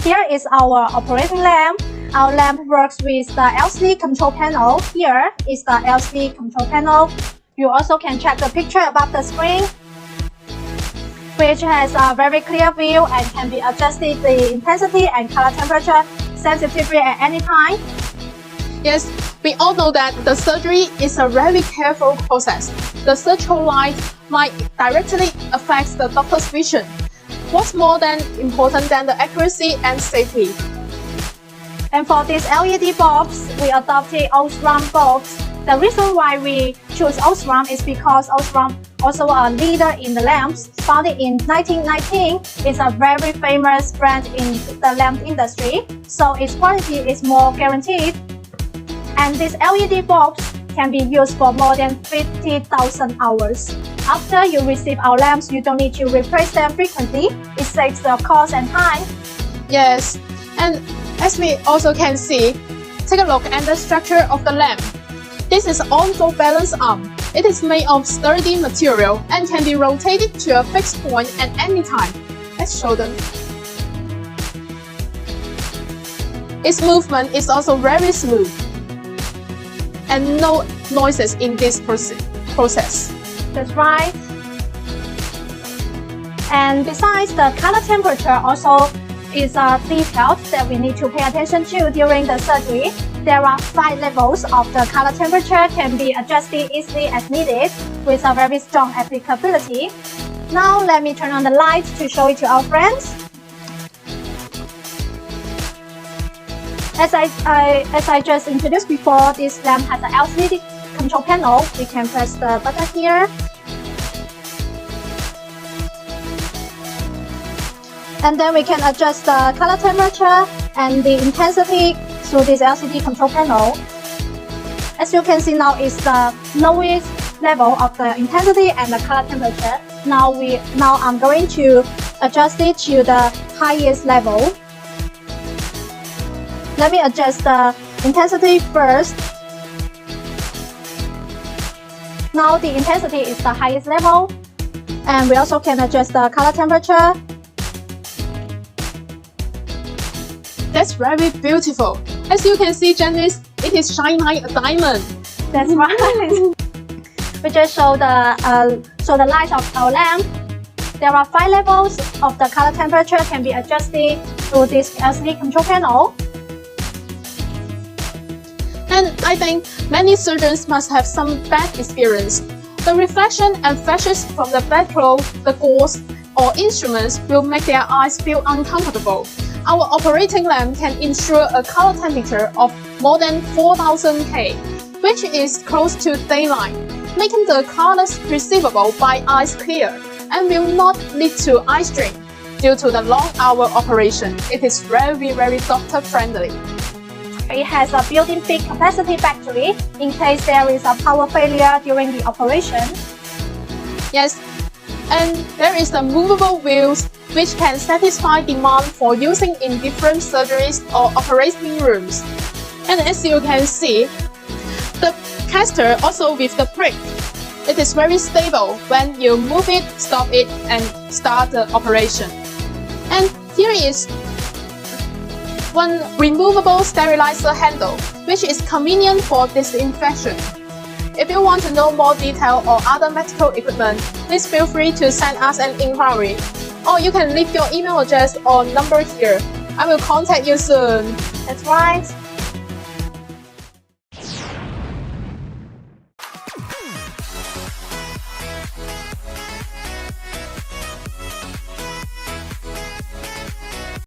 Here is our operating lamp. Our lamp works with the LCD control panel. Here is the LCD control panel. You also can check the picture above the screen, which has a very clear view and can be adjusted the intensity and color temperature sensitively at any time. Yes, we all know that the surgery is a very careful process. The surgical light might directly affect the doctor's vision. What's more important than the accuracy and safety? And for these LED bulbs, we adopted Osram bulbs. The reason why we choose Osram is because Osram also a leader in the lamps. Founded in 1919, it's a very famous brand in the lamp industry, so its quality is more guaranteed. And these LED bulbs can be used for more than 50,000 hours. After you receive our lamps, you don't need to replace them frequently. It saves the cost and time. Yes, and as we also can see, take a look at the structure of the lamp. This is also balance arm. It is made of sturdy material and can be rotated to a fixed point at any time. Let's show them. Its movement is also very smooth, and no noises in this process. That's right. And besides, the color temperature also is a detail that we need to pay attention to during the surgery. There are 5 levels of the color temperature, can be adjusted easily as needed with a very strong applicability. Now let me turn on the light to show it to our friends. As I just introduced before, this lamp has an LCD control panel. We can press the button here. And then we can adjust the color temperature and the intensity through this LCD control panel. As you can see now, it's the lowest level of the intensity and the color temperature. Now I'm going to adjust it to the highest level. Let me adjust the intensity first. Now the intensity is the highest level, and we also can adjust the color temperature. That's very beautiful. As you can see, Janice, it is shine like a diamond. That's right. We just show the light of our lamp. There are 5 levels of the color temperature can be adjusted through this LCD control panel. And I think many surgeons must have some bad experience. The reflection and flashes from the bedclothes, the gauze, or instruments will make their eyes feel uncomfortable. Our operating lamp can ensure a color temperature of more than 4000 K, which is close to daylight, making the colors perceivable by eyes clear and will not lead to eye strain. Due to the long hour operation, it is very doctor friendly. It has a built-in peak capacity battery in case there is a power failure during the operation. Yes, and there is the movable wheels which can satisfy demand for using in different surgeries or operating rooms. And as you can see, the caster also with the brake. It is very stable when you move it, stop it, and start the operation. And here is one removable sterilizer handle, which is convenient for disinfection. If you want to know more detail or other medical equipment, please feel free to send us an inquiry. Or you can leave your email address or number here. I will contact you soon. That's right.